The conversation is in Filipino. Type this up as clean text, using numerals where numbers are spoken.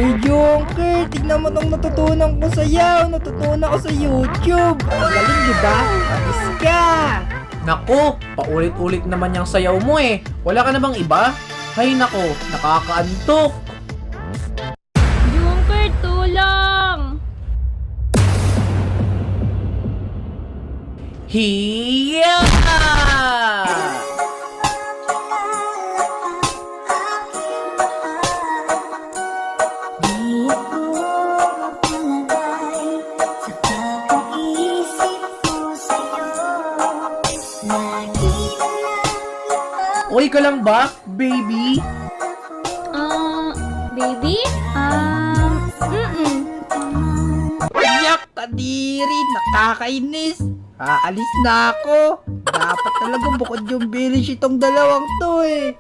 Uy, Junker, tignan mo tong natutunan ko sayaw. Natutunan ko sa YouTube. Ang galing, diba? Alis ka. Nako, paulit-ulit naman yung sayaw mo eh. Wala ka na bang iba? Hay nako, nakakaantok. Junker, tulong! Hiya! Okay ka lang ba, baby? Baby? Yak, kadiri, nakakainis. Aalis na ako. Dapat talagang bukod yung bilish itong dalawang to eh.